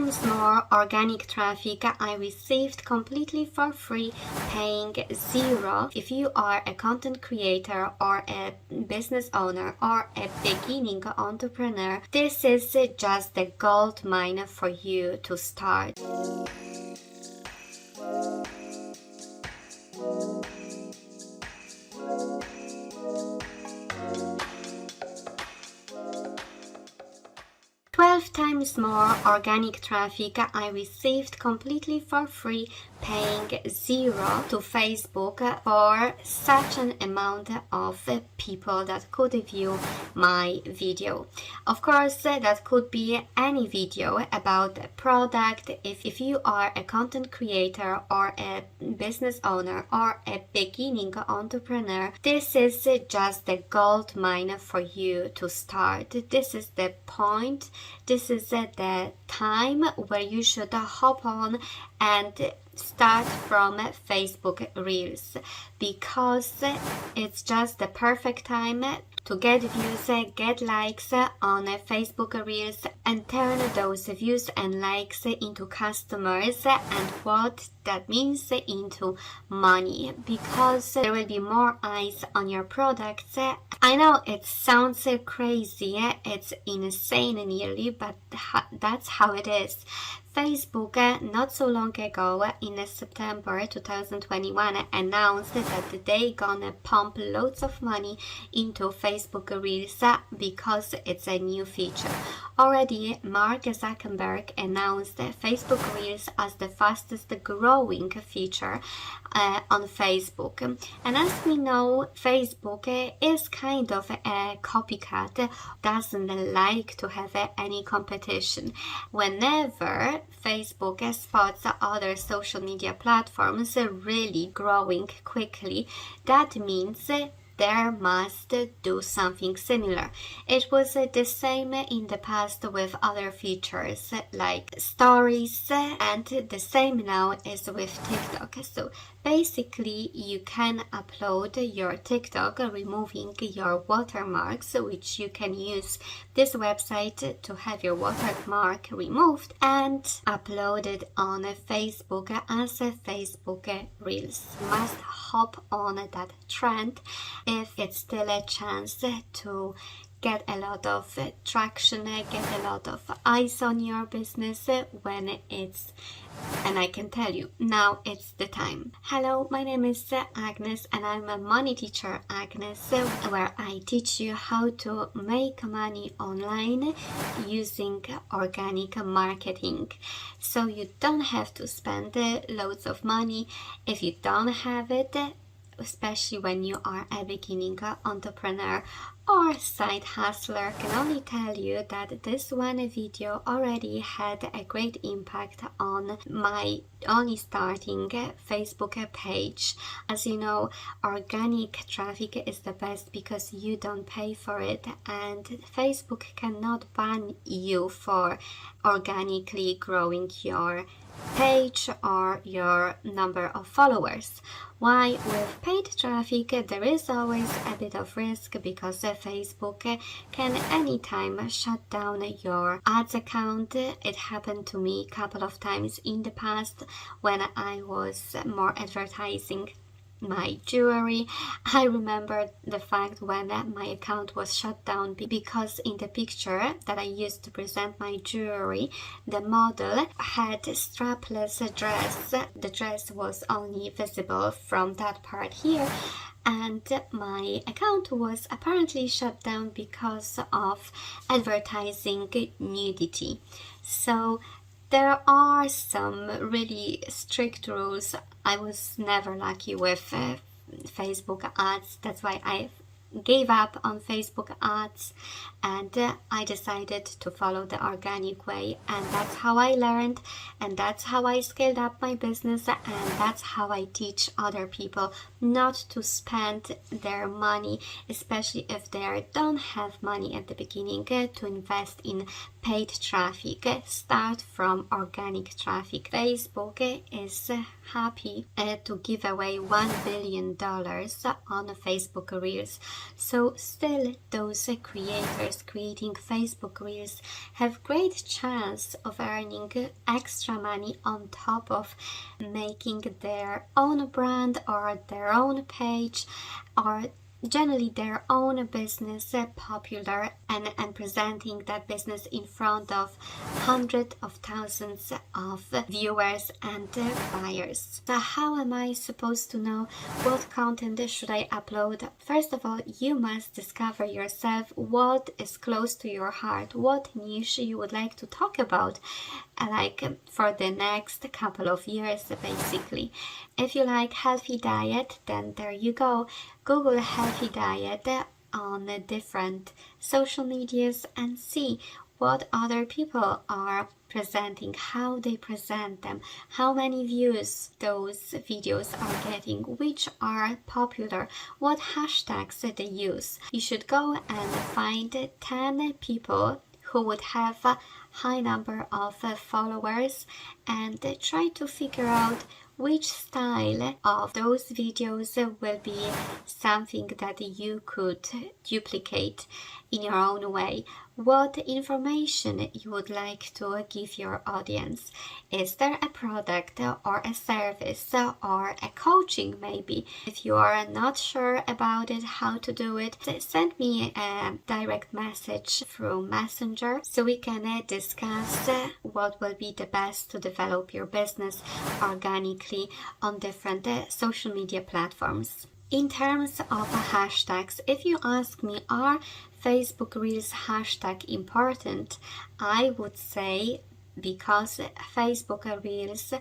times more organic traffic I received completely for free, paying zero. If you are a content creator or a business owner or a beginning entrepreneur, this is just the gold mine for you to start. Times more organic traffic I received completely for free, paying zero to Facebook for such an amount of people that could view my video. Of course, that could be any video about a product. If you are a content creator or a business owner or a beginning entrepreneur, this is just the gold mine for you to start. This is the point. This is the time where you should hop on and start from Facebook Reels, because it's just the perfect time to get views, get likes on Facebook Reels and turn those views and likes into customers, and what that means into money, because there will be more eyes on your products. I know it sounds crazy, it's insane nearly, but that's how it is. Facebook not so long ago, in September 2021, announced that they gonna pump loads of money into Facebook Reels because it's a new feature. Already, Mark Zuckerberg announced Facebook Reels as the fastest growing feature on Facebook. And as we know, Facebook is kind of a copycat, doesn't like to have any competition. Whenever Facebook spots other social media platforms really growing quickly, that means there must do something similar. It was the same in the past with other features like stories, and the same now is with TikTok. So basically you can upload your TikTok removing your watermarks, which you can use this website to have your watermark removed and uploaded on Facebook as a Facebook Reels. You must hop on that trend if it's still a chance to get a lot of traction, get a lot of eyes on your business when it's, and I can tell you, now it's the time. Hello, my name is Agnes and I'm a money teacher, Agnes, where I teach you how to make money online using organic marketing. So you don't have to spend loads of money if you don't have it, especially when you are a beginning entrepreneur or side hustler. Can only tell you that this one video already had a great impact on my only starting Facebook page. As you know, organic traffic is the best because you don't pay for it, and Facebook cannot ban you for organically growing your page or your number of followers. Why? With paid traffic there is always a bit of risk, because Facebook can anytime shut down your ads account. It happened to me a couple of times in the past when I was more advertising my jewelry. I remember the fact when my account was shut down because in the picture that I used to present my jewelry, the model had a strapless dress. The dress was only visible from that part here, and my account was apparently shut down because of advertising nudity. So there are some really strict rules. I was never lucky with Facebook ads. That's why I gave up on Facebook ads, and I decided to follow the organic way, and that's how I learned, and that's how I scaled up my business, and that's how I teach other people not to spend their money, especially if they don't have money at the beginning, to invest in paid traffic. Start from organic traffic. Facebook is happy to give away $1 billion on Facebook Reels. So still those creators creating Facebook Reels have great chance of earning extra money on top of making their own brand or their own page or generally their own business popular and presenting that business in front of hundreds of thousands of viewers and buyers. So how am I supposed to know what content should I upload? First of all, you must discover yourself what is close to your heart, what niche you would like to talk about like for the next couple of years basically. If you like healthy diet, then there you go. Google healthy diet on different social medias and see what other people are presenting, how they present them, how many views those videos are getting, which are popular, what hashtags they use. You should go and find 10 people who would have a high number of followers and try to figure out which style of those videos will be something that you could duplicate in your own way. What information you would like to give your audience? Is there a product or a service or a coaching maybe? If you are not sure about it, how to do it, send me a direct message through Messenger so we can discuss what will be the best to develop your business organically on different social media platforms. In terms of hashtags, if you ask me, are Facebook Reels hashtag important? I would say because Facebook Reels,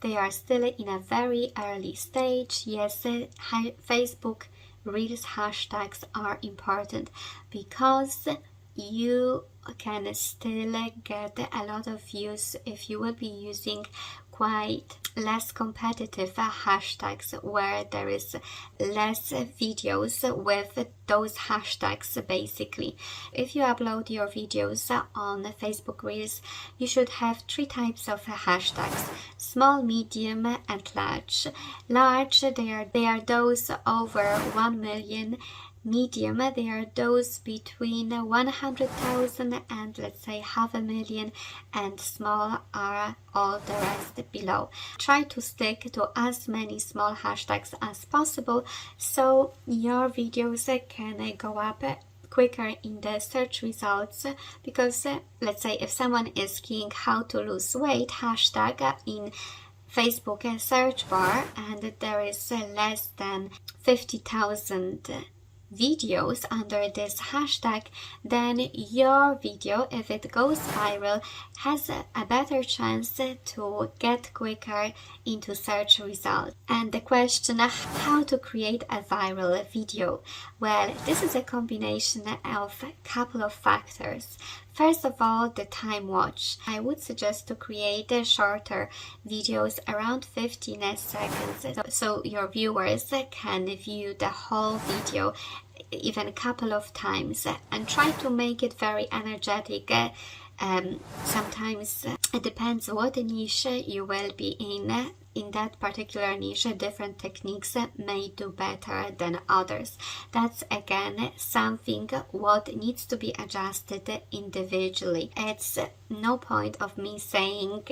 they are still in a very early stage. Yes, Facebook Reels hashtags are important because you can still get a lot of views if you will be using quite less competitive hashtags where there is less videos with those hashtags basically. If you upload your videos on Facebook Reels, you should have 3 types of hashtags: small, medium and large. Large, they are those over 1 million. Medium, they are those between 100,000 and let's say 500,000, and small are all the rest below. Try to stick to as many small hashtags as possible so your videos can go up quicker in the search results, because let's say if someone is keying how to lose weight hashtag in Facebook search bar and there is less than 50,000 videos under this hashtag, then your video, if it goes viral, has a better chance to get quicker into search results. And the question, how to create a viral video? Well, this is a combination of a couple of factors. First of all, the time watch. I would suggest to create shorter videos around 15 seconds so your viewers can view the whole video even a couple of times, and try to make it very energetic. Sometimes it depends what niche you will be in. In that particular niche, different techniques may do better than others. That's again something what needs to be adjusted individually. It's no point of me saying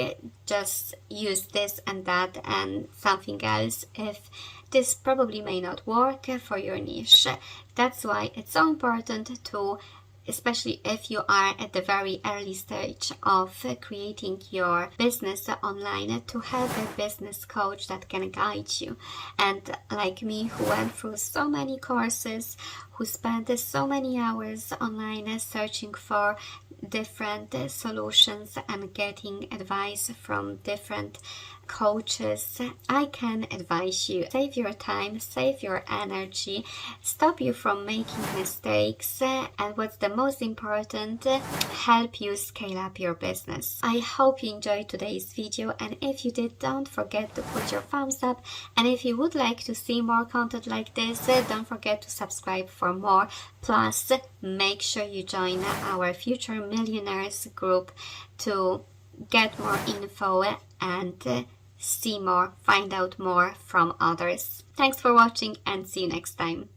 just use this and that and something else if this probably may not work for your niche. That's why it's so important to, especially if you are at the very early stage of creating your business online, to have a business coach that can guide you. And like me, who went through so many courses, who spent so many hours online searching for different solutions and getting advice from different coaches, I can advise you: save your time, save your energy, stop you from making mistakes, and what's the most important, help you scale up your business. I hope you enjoyed today's video, and if you did, don't forget to put your thumbs up, and if you would like to see more content like this, don't forget to subscribe for more. Plus, make sure you join our Future Millionaires group to get more info and see more, find out more from others. Thanks for watching and see you next time.